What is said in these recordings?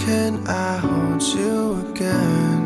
can I hold you again?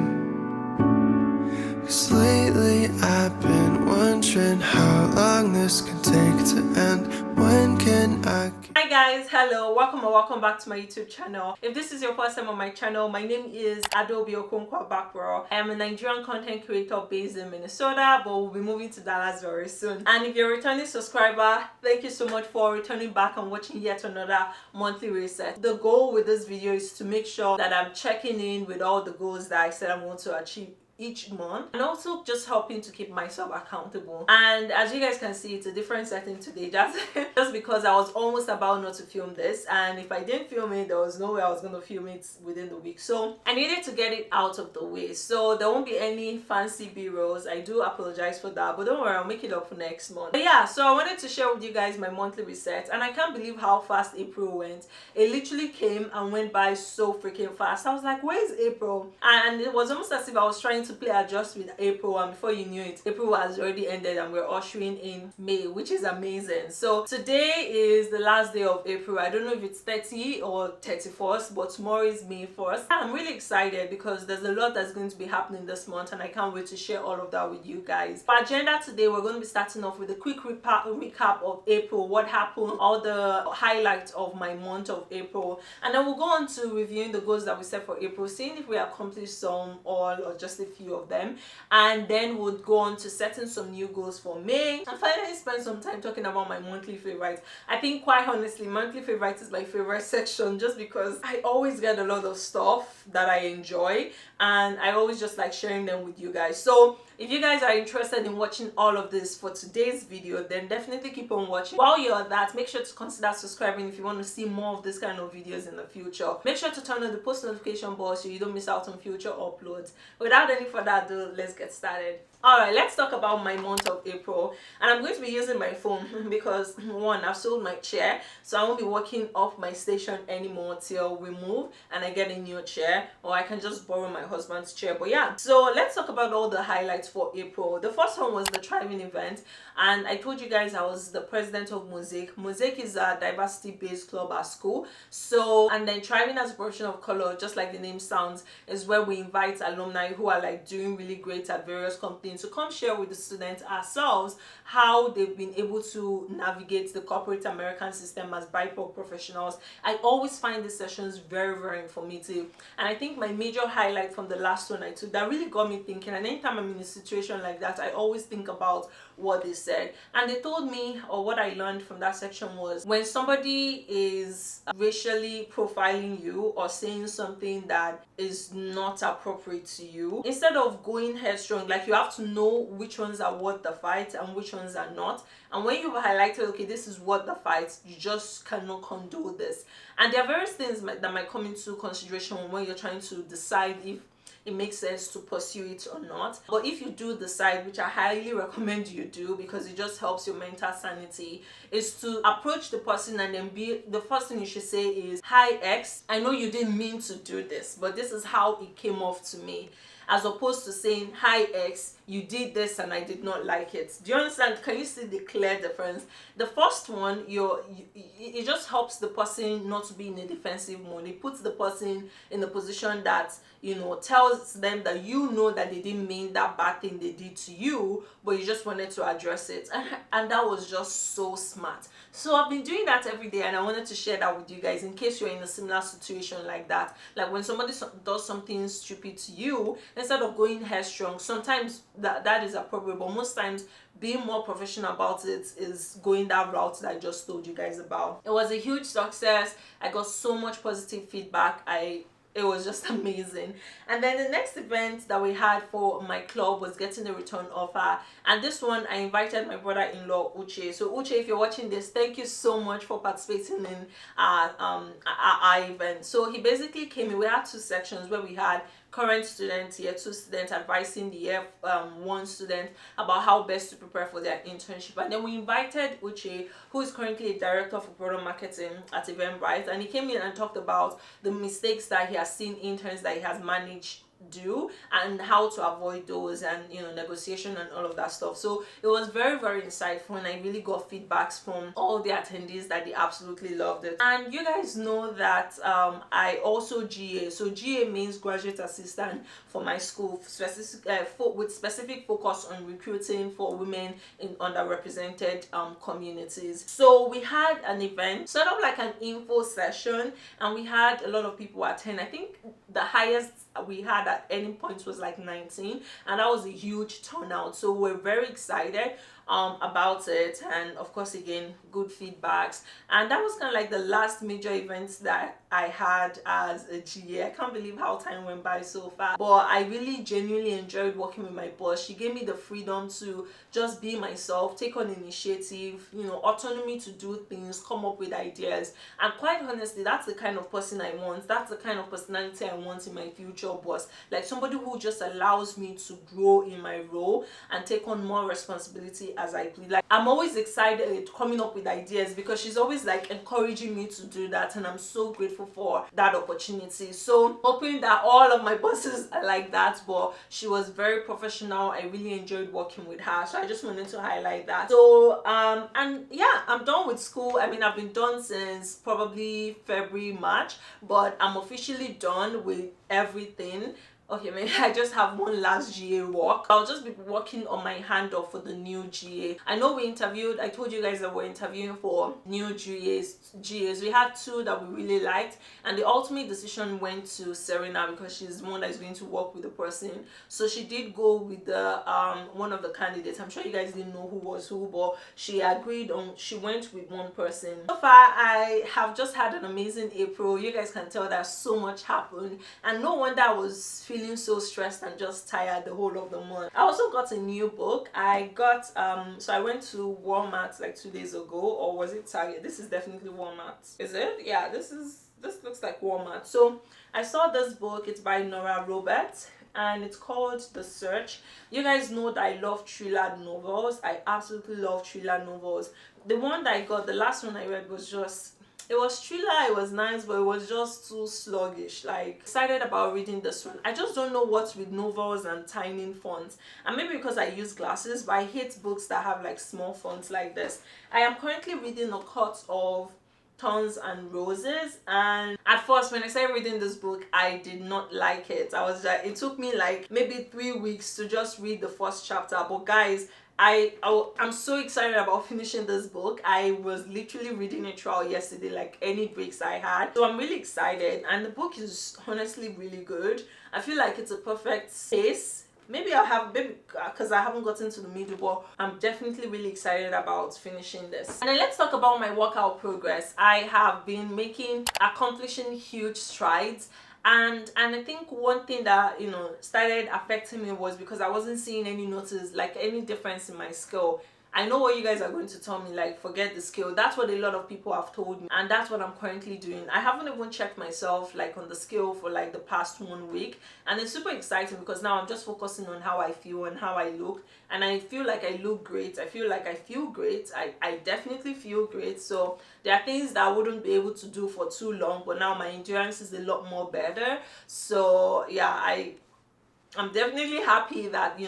'Cause lately I've been wondering how long this can take to end. When can I? Hi guys, hello, welcome or welcome back to my YouTube channel. If this is your first time on my channel, my name is Adobe Okonkwo Bakro. I am a Nigerian content creator based in Minnesota, but we'll be moving to Dallas very soon. And if you're a returning subscriber, thank you so much for returning back and watching yet another monthly reset. The goal with this video is to make sure that I'm checking in with all the goals that I said I want to achieve each month, and also just helping to keep myself accountable. And as you guys can see, it's a different setting today, just because I was almost about not to film this, and if I didn't film it, there was no way I was going to film it within the week, so I needed to get it out of the way. So there won't be any fancy b-rolls. I do apologize for that, but don't worry, I'll make it up for next month. But yeah, so I wanted to share with you guys my monthly reset, and I can't believe how fast April went. It literally came and went by so freaking fast. I was like, where is April? And it was almost as if I was trying to play adjust with April, and before you knew it, April has already ended and we're ushering in May, which is amazing. So today is the last day of April. I don't know if it's 30 or 31st, but tomorrow is May 1st. I'm really excited because there's a lot that's going to be happening this month, and I can't wait to share all of that with you guys. For agenda today, we're going to be starting off with a quick recap of April, what happened, all the highlights of my month of April, and then we'll go on to reviewing the goals that we set for April, seeing if we accomplished some, all, or just a few of them, and then we'll go on to setting some new goals for May, and finally spend some time talking about my monthly favorites. I think, quite honestly, monthly favorites is my favorite section, just because I always get a lot of stuff that I enjoy, and I always just like sharing them with you guys. So if you guys are interested in watching all of this for today's video, then definitely keep on watching. While you're at that, make sure to consider subscribing if you want to see more of this kind of videos in the future. Make sure to turn on the post notification bell so you don't miss out on future uploads. Without any further ado, let's get started. Alright, let's talk about my month of April, and I'm going to be using my phone because one, I've sold my chair, so I won't be walking off my station anymore till we move and I get a new chair, or I can just borrow my husband's chair. But yeah, so let's talk about all the highlights for April. The first one was the Thriving event, and I told you guys I was the president of Mosaic. Mosaic is a diversity-based club at school. So, and then Thriving as a profession of color, just like the name sounds, is where we invite alumni who are like doing really great at various companies to come share with the students ourselves how they've been able to navigate the corporate American system as BIPOC professionals. I always find these sessions very, very informative, and I think my major highlight from the last one I took that really got me thinking, and anytime I'm in a situation like that, I always think about what they said. And they told me, or what I learned from that section was, when somebody is racially profiling you or saying something that is not appropriate to you, instead of going headstrong, like, you have to know which ones are worth the fight and which ones are not. And when you've highlighted, okay, this is what the fight, you just cannot condone this. And there are various things that might come into consideration when you're trying to decide if it makes sense to pursue it or not. But if you do decide, which I highly recommend you do because it just helps your mental sanity, is to approach the person and then the first thing you should say is, "Hi X, I know you didn't mean to do this, but this is how it came off to me," as opposed to saying, "Hi X, you did this and I did not like it." Do you understand? Can you see the clear difference? The first one, it just helps the person not to be in a defensive mode. It puts the person in a position that, you know, tells them that you know that they didn't mean that bad thing they did to you, but you just wanted to address it. And that was just so smart. So I've been doing that every day, and I wanted to share that with you guys in case you're in a similar situation like that. Like, when somebody does something stupid to you, instead of going headstrong, sometimes that is appropriate, but most times being more professional about it is going that route that I just told you guys about. It was a huge success. I got so much positive feedback. It was just amazing. And then the next event that we had for my club was getting a return offer, and this one I invited my brother-in-law Uche. So Uche, if you're watching this, thank you so much for participating in our event. So he basically came in. We had two sections where we had current students, year 2 students, advising the year 1 student about how best to prepare for their internship. And then we invited Uche, who is currently a director for product marketing at Eventbrite, and he came in and talked about the mistakes that he has seen interns that he has managed do and how to avoid those, and negotiation and all of that stuff. So it was very, very insightful, and I really got feedbacks from all the attendees that they absolutely loved it. And you guys know that I also GA. So GA means graduate assistant for my school, with specific focus on recruiting for women in underrepresented communities. So we had an event, sort of like an info session, and we had a lot of people attend. I think the highest we had at any point was like 19, and that was a huge turnout. So we're very excited about it, and of course, again, good feedbacks. And that was kind of like the last major event that I had as a GA. I can't believe how time went by so fast, but I really genuinely enjoyed working with my boss. She gave me the freedom to just be myself, take on initiative, autonomy to do things, come up with ideas. And quite honestly, that's the kind of person I want. That's the kind of personality I want in my future boss. Like somebody who just allows me to grow in my role and take on more responsibility as I please. Like, I'm always excited coming up with ideas because she's always like encouraging me to do that, and I'm so grateful for that opportunity. So hoping that all of my bosses are like that, but she was very professional. I really enjoyed working with her, so I just wanted to highlight that. So and yeah, I'm done with school. I mean, I've been done since probably February, March, but I'm officially done with everything. Okay, maybe I just have one last GA work. I'll just be working on my handoff for the new GA. I know I told you guys that we're interviewing for new GAs. We had two that we really liked, and the ultimate decision went to Serena because she's the one that is going to work with the person. So she did go with the one of the candidates. I'm sure you guys didn't know who was who, but she went with one person. So far, I have just had an amazing April. You guys can tell that so much happened, and no wonder I was feeling so stressed and just tired the whole of the month. I also got a new book. I got so I went to Walmart like 2 days ago, or was it Target? This is definitely Walmart. Is it? Yeah, this looks like Walmart. So I saw this book. It's by Nora Roberts, and it's called The Search. You guys know that I love thriller novels. I absolutely love thriller novels. The one that I got, the last one I read was just, it was thriller, it was nice, but it was just too sluggish. Like, excited about reading this one. I just don't know what's with novels and tiny fonts. And maybe because I use glasses, but I hate books that have like small fonts like this. I am currently reading A Court of Thorns and Roses, and at first when I started reading this book, I did not like it. It took me like maybe 3 weeks to just read the first chapter. But guys, I'm so excited about finishing this book. I was literally reading it throughout yesterday, like any breaks I had. So I'm really excited, and the book is honestly really good. I feel like it's a perfect pace. Maybe because I haven't gotten to the middle, but I'm definitely really excited about finishing this. And then let's talk about my workout progress. I have been accomplishing huge strides. And I think one thing that started affecting me was because I wasn't seeing any difference in my skill. I know what you guys are going to tell me, like, forget the skill. That's what a lot of people have told me, and that's what I'm currently doing. I haven't even checked myself like on the scale for like the past 1 week, and it's super exciting because now I'm just focusing on how I feel and how I look, and I feel like I look great. I feel like I feel great. I definitely feel great. So there are things that I wouldn't be able to do for too long, but now my endurance is a lot more better. So yeah, I'm definitely happy that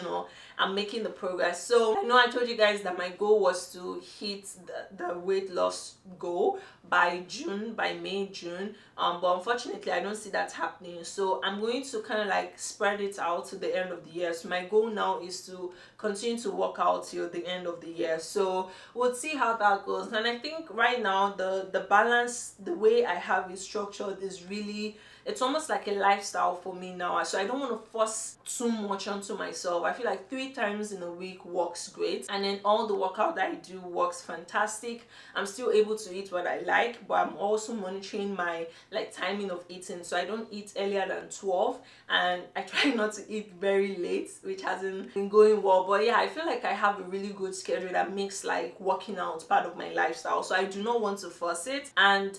I'm making the progress. So I know I told you guys that my goal was to hit the weight loss goal by May, June, but unfortunately I don't see that happening. So I'm going to kind of like spread it out to the end of the year. So my goal now is to continue to work out till the end of the year. So we'll see how that goes. And I think right now the balance, the way I have it structured is really, it's almost like a lifestyle for me now. So I don't want to force too much onto myself. I feel like 3 times in a week works great, and then all the workout that I do works fantastic. I'm still able to eat what I like, but I'm also monitoring my timing of eating. So I don't eat earlier than 12, and I try not to eat very late, which hasn't been going well. But yeah, I feel like I have a really good schedule that makes like working out part of my lifestyle. So I do not want to force it. And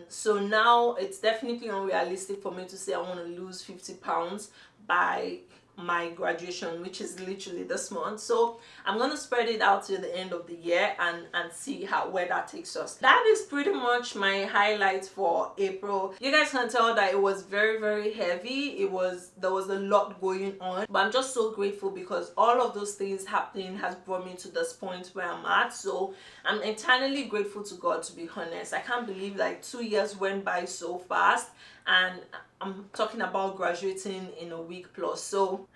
so now it's definitely unrealistic for me to say I want to lose 50 pounds by my graduation, which is literally this month. So I'm gonna spread it out to the end of the year and see where that takes us. That is pretty much my highlights for April. You guys can tell that it was very, very heavy. There was a lot going on, but I'm just so grateful because all of those things happening has brought me to this point where I'm at. So I'm eternally grateful to God, to be honest. I can't believe like 2 years went by so fast, and I'm talking about graduating in a week plus. So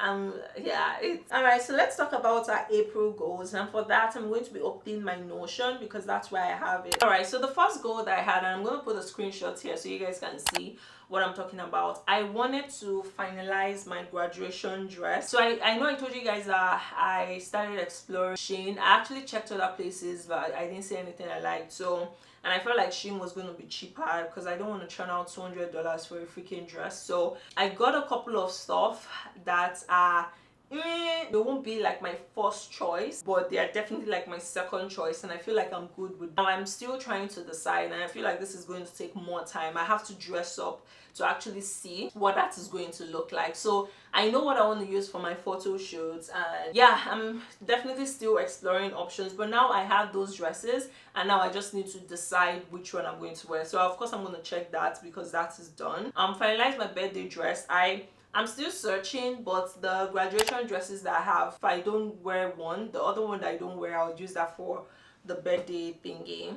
yeah, it's all right. So let's talk about our April goals, and for that I'm going to be opening my Notion because that's where I have it. All right, so the first goal that I had, and I'm going to put a screenshot here so you guys can see what I'm talking about. I wanted to finalize my graduation dress. So I know I told you guys that I started exploring Shein. I actually checked other places, but I didn't see anything I liked. So, and I felt like Shein was going to be cheaper because I don't want to churn out $200 for a freaking dress. So I got a couple of stuff that are they won't be like my first choice, but they are definitely like my second choice, and I feel like I'm good with them. Now I'm still trying to decide, and I feel like this is going to take more time. I have to dress up to actually see what that is going to look like. So I know what I want to use for my photo shoots, and yeah, I'm definitely still exploring options, but now I have those dresses, and now I just need to decide which one I'm going to wear. So of course I'm going to check that because that is done. Finalize my birthday dress. I'm still searching, but the graduation dresses that I have, if I don't wear one, the other one that I don't wear, I'll use that for the birthday thingy.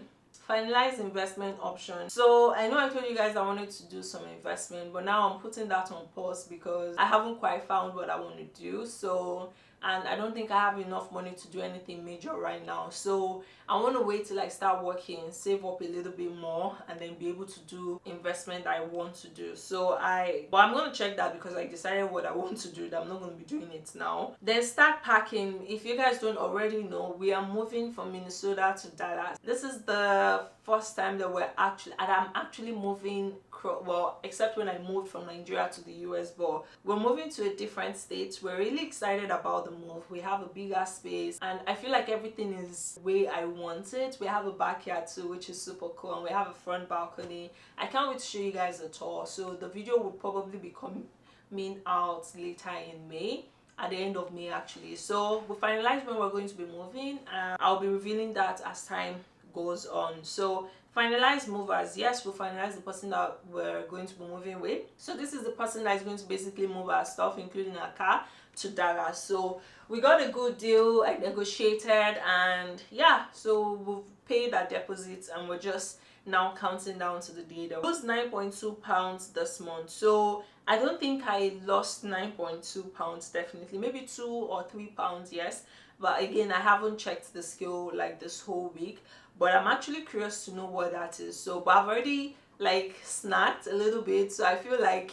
Finalize investment option. So I know I told you guys I wanted to do some investment, but now I'm putting that on pause because I haven't quite found what I want to do. So, and I don't think I have enough money to do anything major right now. So I want to wait till I start working, save up a little bit more, and then be able to do investment I want to do. So but I'm going to check that because I decided what I want to do, that I'm not going to be doing it now. Then start packing. If you guys don't already know, we are moving from Minnesota to Dallas. This is the first time that I'm actually moving, well, except when I moved from Nigeria to the US, but we're moving to a different state. We're really excited about the move. We have a bigger space, and I feel like everything is the way I want it. We have a backyard too, which is super cool, and we have a front balcony. I can't wait to show you guys a tour. So the video will probably be coming out later in May, at the end of May actually. So we finalize when we're going to be moving, and I'll be revealing that as time goes on. So finalize movers. Yes, we'll finalize the person that we're going to be moving with. So this is the person that is going to basically move our stuff, including our car, to Dallas. So we got a good deal. I negotiated, and yeah, so we've paid our deposits, and we're just now counting down to the day. That was 9.2 pounds this month. So I don't think I lost 9.2 pounds, definitely maybe 2 or 3 pounds, yes, but again I haven't checked the scale like this whole week, but I'm actually curious to know what that is. So but I've already like snacked a little bit, so I feel like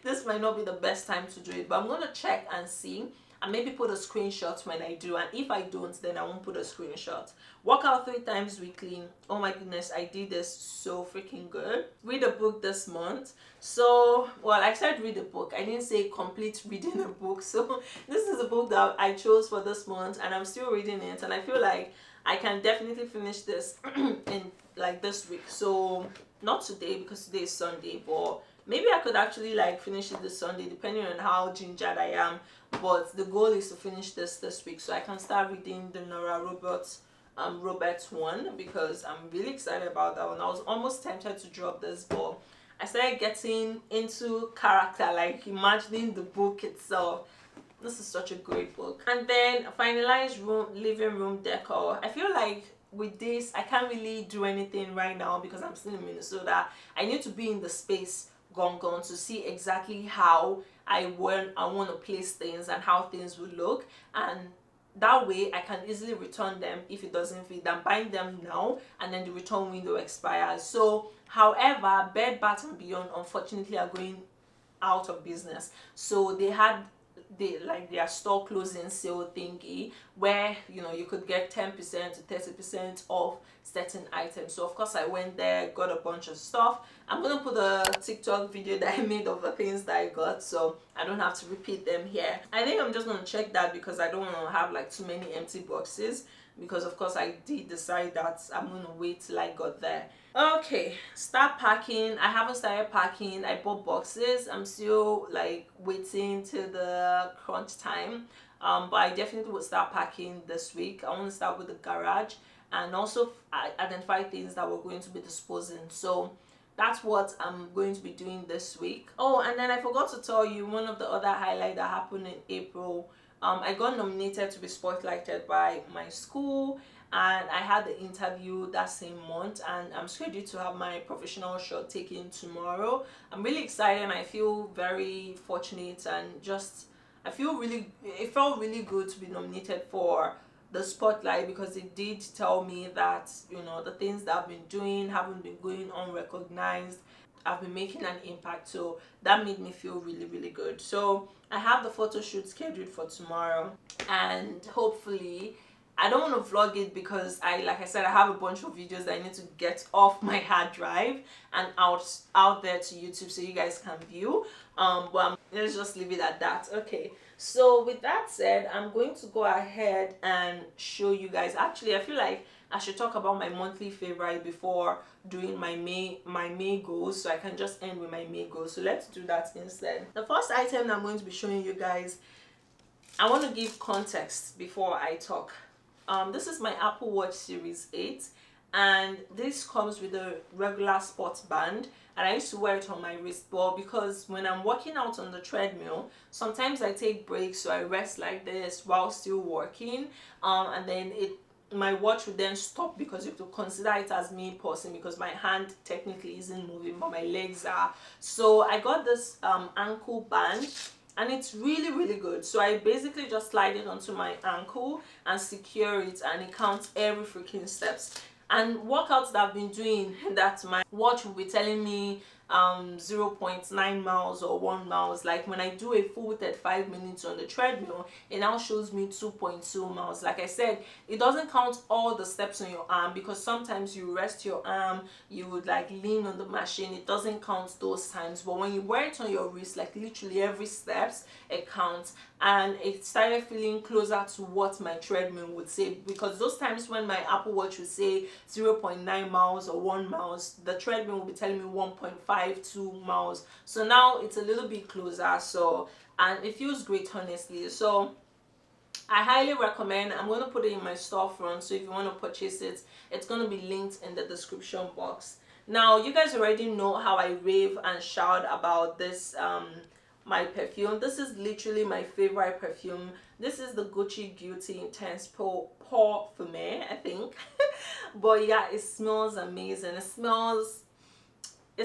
this might not be the best time to do it, but I'm gonna check and see, and maybe put a screenshot when I do, and if I don't, then I won't put a screenshot. Work out 3 times weekly. Oh my goodness, I did this so freaking good. Read a book this month. So, well, I said read a book. I didn't say complete reading a book. So this is a book that I chose for this month, and I'm still reading it, and I feel like I can definitely finish this in like this week. So not today because today is Sunday, but maybe I could actually like finish it this Sunday depending on how gingered I am. But the goal is to finish this week so I can start reading the Nora Roberts one, because I'm really excited about that one. I was almost tempted to drop this, but I started getting into character, like imagining the book itself. This is such a great book. And then finalize living room decor. I feel like with this I can't really do anything right now because I'm still in Minnesota. I need to be in the space gone to see exactly how I want to place things and how things will look, and that way I can easily return them if it doesn't fit. I'm buying them now and then the return window expires. So however, Bed Bath & Beyond unfortunately are going out of business, so they had their store closing sale thingy where you could get 10% to 30% off certain items. So of course I went there, got a bunch of stuff. I'm gonna put a TikTok video that I made of the things that I got, so I don't have to repeat them here. I think I'm just gonna check that because I don't want to have like too many empty boxes. because of course I did decide that I'm gonna wait till I got there. Okay, start packing. I haven't started packing. I bought boxes. I'm still like waiting till the crunch time. But I definitely will start packing this week. I want to start with the garage and also identify things that we're going to be disposing. So that's what I'm going to be doing this week. Oh, and then I forgot to tell you one of the other highlights that happened in April. I got nominated to be spotlighted by my school, and I had the interview that same month, and I'm scheduled to have my professional shot taken tomorrow. I'm really excited and I feel very fortunate, and just I feel really, it felt really good to be nominated for the spotlight, because it did tell me that, you know, the things that I've been doing haven't been going unrecognized. I've been making an impact, so that made me feel really, really good. So I have the photo shoot scheduled for tomorrow, and hopefully I don't want to vlog it because like I said, I have a bunch of videos that I need to get off my hard drive and out there to YouTube so you guys can view. But let's just leave it at that. Okay, so with that said, I'm going to go ahead and show you guys. Actually, I feel like I should talk about my monthly favorite before doing my May goals, so I can just end with my May goals. So let's do that instead. The first item that I'm going to be showing you guys, I want to give context before I talk. This is my Apple Watch Series 8, and this comes with a regular sports band, and I used to wear it on my wrist. But because when I'm working out on the treadmill, sometimes I take breaks, so I rest like this while still working, and then my watch would then stop, because you have to consider it as me pausing, because my hand technically isn't moving but my legs are. So I got this ankle band, and it's really, really good. So I basically just slide it onto my ankle and secure it, and it counts every freaking steps. And workouts that I've been doing, that my watch will be telling me 0.9 miles or 1 miles. Like when I do a full 35 minutes on the treadmill, it now shows me 2.2 miles. Like I said, it doesn't count all the steps on your arm, because sometimes you rest your arm, you would like lean on the machine, it doesn't count those times. But when you wear it on your wrist, like literally every steps, it counts. And it started feeling closer to what my treadmill would say, because those times when my Apple Watch would say 0.9 miles or 1 miles, the treadmill will be telling me 1.52 miles. So now it's a little bit closer, so, and it feels great, honestly. So I highly recommend. I'm going to put it in my storefront, so if you want to purchase it, it's going to be linked in the description box. Now, you guys already know how I rave and shout about this my perfume. This is literally my favorite perfume. This is the Gucci Beauty Intense Parfum, I think. But yeah, it smells amazing. It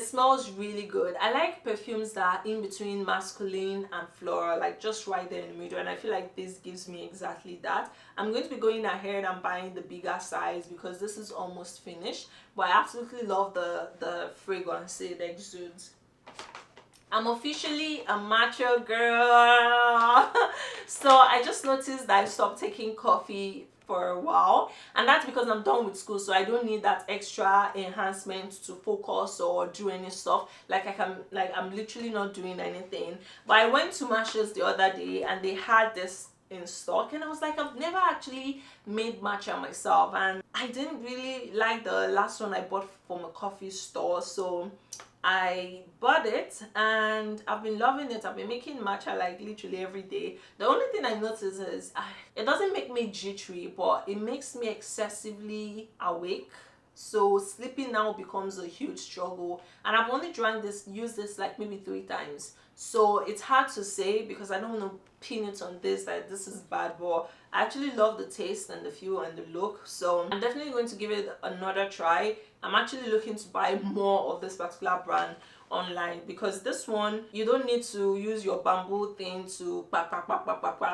smells really good. I like perfumes that are in between masculine and floral, like just right there in the middle, and I feel like this gives me exactly that. I'm going to be going ahead and buying the bigger size because this is almost finished, but I absolutely love the fragrance it exudes. I'm officially a macho girl. So I just noticed that I stopped taking coffee for a while, and that's because I'm done with school, so I don't need that extra enhancement to focus or do any stuff. I'm literally not doing anything. But I went to Marshalls the other day and they had this in stock, and I was like, I've never actually made matcha myself, and I didn't really like the last one I bought from a coffee store, so I bought it and I've been loving it. I've been making matcha like literally every day. The only thing I notice is it doesn't make me jittery, but it makes me excessively awake. So sleeping now becomes a huge struggle, and I've only used this like maybe 3 times. So it's hard to say because I don't want to pin it on this that this is bad, but I actually love the taste and the feel and the look. So I'm definitely going to give it another try. I'm actually looking to buy more of this particular brand online, because this one you don't need to use your bamboo thing to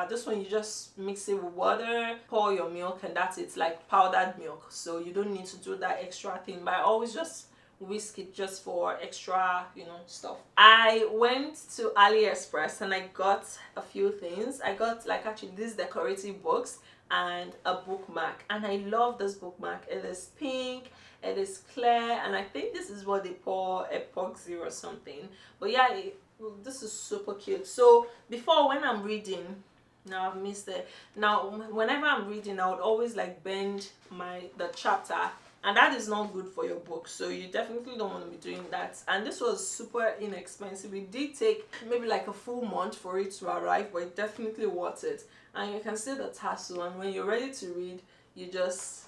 this one you just mix it with water, pour your milk, and that's it. It's like powdered milk, so you don't need to do that extra thing. But I always just whisk it just for extra, stuff. I went to AliExpress and I got a few things. I got like actually these decorative books and a bookmark, and I love this bookmark. It is pink, it is clear, and I think this is what they call epoxy or something. But yeah, this is super cute. So before, when I'm reading, Now I've missed it. Now whenever I'm reading, I would always like bend the chapter, and that is not good for your book, so you definitely don't want to be doing that. And this was super inexpensive. It did take maybe like a full month for it to arrive, but it definitely worth it. And you can see the tassel, and when you're ready to read, you just,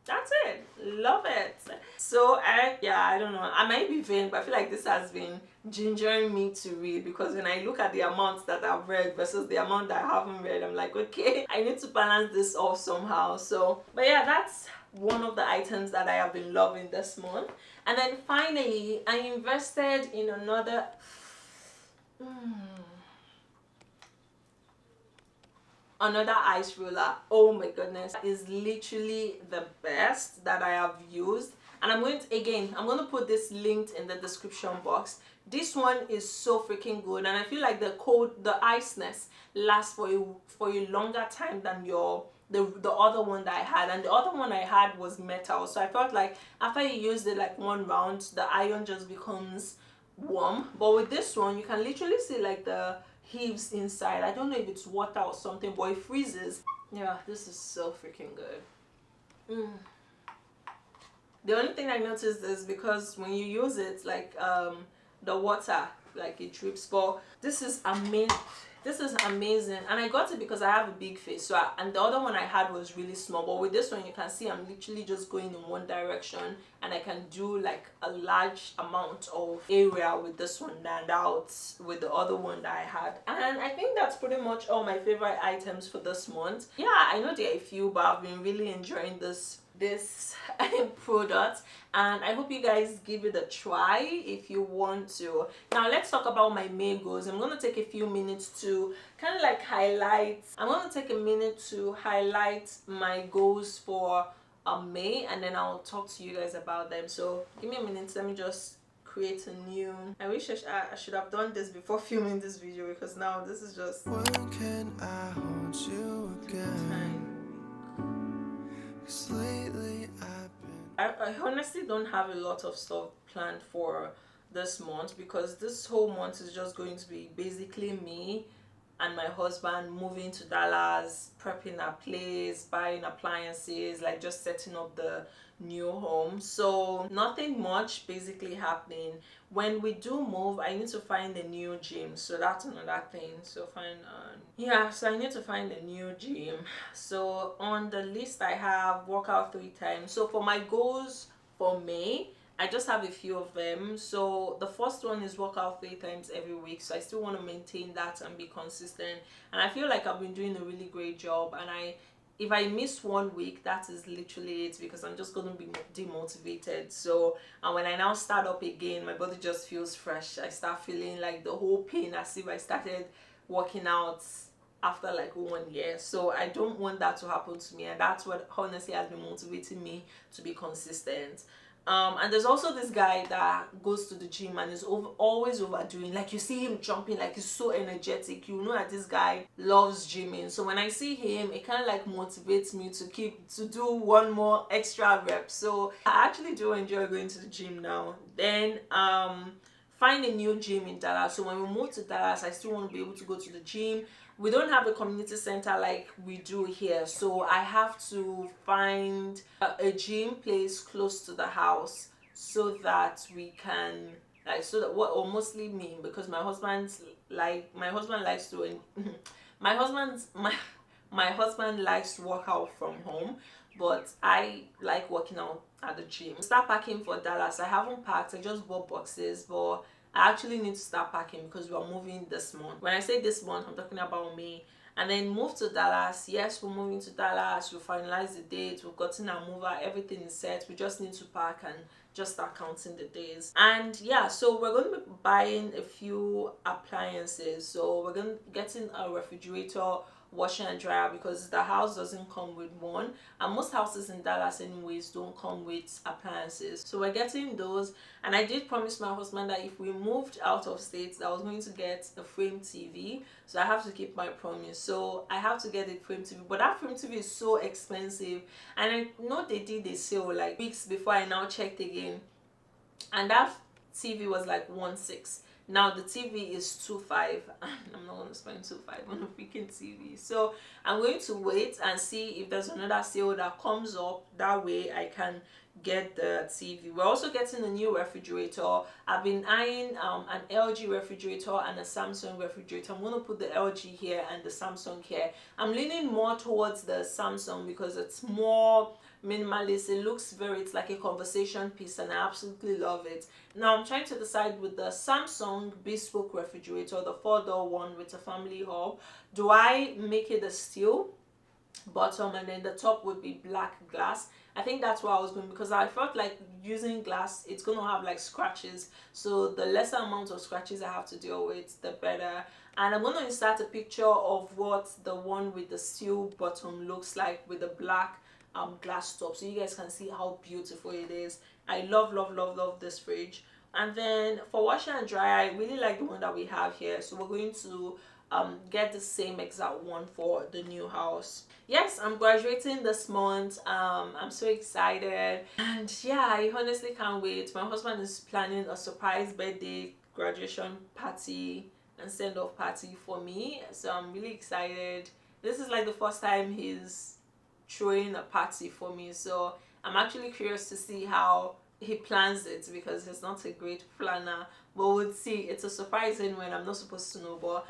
that's it. Love it. So I don't know, I might be vain, but I feel like this has been gingering me to read, because when I look at the amounts that I've read versus the amount that I haven't read, I'm like, okay, I need to balance this off somehow. So but yeah, that's one of the items that I have been loving this month. And then finally, I invested in another another ice roller. Oh my goodness, is literally the best that I have used. And I'm going to put this linked in the description box. This one is so freaking good, and I feel like the iceness lasts for a longer time than the other one that I had. And the other one I had was metal, so I felt like after you used it like one round, the iron just becomes warm. But with this one, you can literally see like the heaves inside. I don't know if it's water or something, but it freezes. Yeah, this is so freaking good. The only thing I noticed is because when you use it, like the water, like it drips. But this is amazing. This is amazing, and I got it because I have a big face. So and the other one I had was really small, but with this one you can see I'm literally just going in one direction, and I can do like a large amount of area with this one than out with the other one that I had. And I think that's pretty much all my favorite items for this month. Yeah, I know there are a few, but I've been really enjoying this product, and I hope you guys give it a try if you want to. Now let's talk about my May goals. I'm going to take a few minutes to kind of like highlight. I'm going to take a minute to highlight my goals for May, and then I'll talk to you guys about them. So give me a minute, let me just create a new. I wish I should have done this before filming this video, because now this is just When can I hold you again? 'Cause lately I honestly don't have a lot of stuff planned for this month, because this whole month is just going to be basically me and my husband moving to Dallas, prepping our place, buying appliances, like just setting up the new home. So nothing much basically happening. When we do move, I need to find a new gym, so that's another thing. So so I need to find a new gym. So on the list I have workout 3 times. So for my goals for May, I just have a few of them. So the first one is work out 3 times every week. So I still want to maintain that and be consistent. And I feel like I've been doing a really great job. And if I miss 1 week, that is literally it, because I'm just going to be demotivated. So, and when I now start up again, my body just feels fresh. I start feeling like the whole pain as if I started working out after like 1 year. So I don't want that to happen to me, and that's what honestly has been motivating me to be consistent. And there's also this guy that goes to the gym and is always overdoing, like you see him jumping, like he's so energetic, you know that this guy loves gymming. So when I see him, it kind of like motivates me to do one more extra rep. So I actually do enjoy going to the gym now. Then find a new gym in Dallas. So when we move to Dallas, I still want to be able to go to the gym. We don't have a community center like we do here, so I have to find a gym place close to the house, so that we can or mostly me, because my husband likes to my husband likes to work out from home, but I like working out at the gym. Start packing for Dallas. I haven't packed, I just bought boxes, but I actually need to start packing because we are moving this month. When I say this month, I'm talking about May. And then move to Dallas. Yes, we're moving to Dallas. We finalized the date. We've gotten our mover. Everything is set. We just need to pack and just start counting the days. And yeah, so we're going to be buying a few appliances. So we're going to getting a refrigerator, washer and dryer, because the house doesn't come with one, and most houses in Dallas anyways don't come with appliances. So we're getting those, and I did promise my husband that if we moved out of state, I was going to get a frame TV. So I have to keep my promise. So I have to get a frame TV, but that frame TV is so expensive, and I know they did a sale like weeks before. I now checked again, and that TV was like 1.6. Now the TV is 2.5. I'm not gonna spend 2.5 on a freaking TV. So I'm going to wait and see if there's another sale that comes up. That way I can get the TV. We're also getting a new refrigerator. I've been eyeing an LG refrigerator and a Samsung refrigerator. I'm going to put the LG here and the Samsung here. I'm leaning more towards the Samsung because it's more minimalist. It looks it's like a conversation piece, and I absolutely love it. Now I'm trying to decide with the Samsung bespoke refrigerator, the 4-door one with a family hub. Do I make it a steel bottom and then the top would be black glass? I think that's what I was going, because I felt like using glass, it's going to have like scratches. So the lesser amount of scratches I have to deal with, the better. And I'm going to insert a picture of what the one with the steel bottom looks like with the black glass top, so you guys can see how beautiful it is. I love this fridge. And then for washer and dryer, I really like the one that we have here, so we're going to get the same exact one for the new house. Yes, I'm graduating this month. I'm so excited, and yeah, I honestly can't wait. My husband is planning a surprise birthday graduation party and send-off party for me, so I'm really excited. This is like the first time he's throwing a party for me, so I'm actually curious to see how he plans it, because he's not a great planner. But we'll see. It's a surprise when I'm not supposed to know. But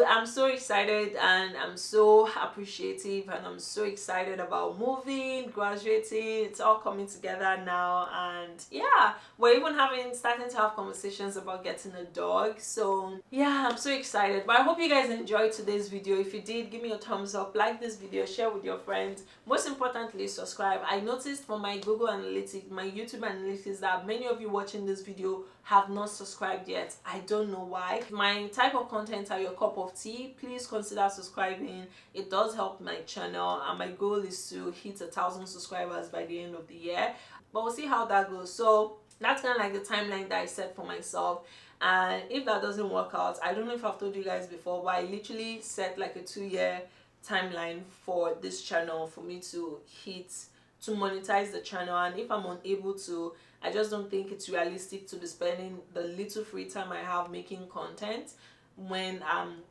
I'm so excited, and I'm so appreciative, and I'm so excited about moving, graduating. It's all coming together now, and yeah, we're even starting to have conversations about getting a dog. So yeah, I'm so excited. But I hope you guys enjoyed today's video. If you did, give me a thumbs up, like this video, share with your friends. Most importantly, subscribe. I noticed from my Google Analytics, my YouTube Analytics, that many of you watching this video have not subscribed yet. I don't know why. If my type of content are your cup of tea, please consider subscribing. It does help my channel, and my goal is to hit 1,000 subscribers by the end of the year, but we'll see how that goes. So that's kind of like the timeline that I set for myself. And if that doesn't work out, I don't know if I've told you guys before, but I literally set like a 2-year timeline for this channel for me to monetize the channel. And if I'm unable to, I just don't think it's realistic to be spending the little free time I have making content when I'm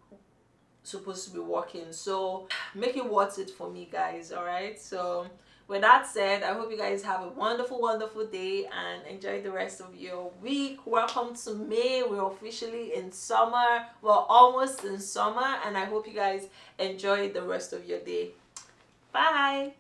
supposed to be working. So make it worth it for me, guys. All right, so with that said, I hope you guys have a wonderful day and enjoy the rest of your week. Welcome to May. We're officially in summer. We're almost in summer, and I hope you guys enjoy the rest of your day. Bye.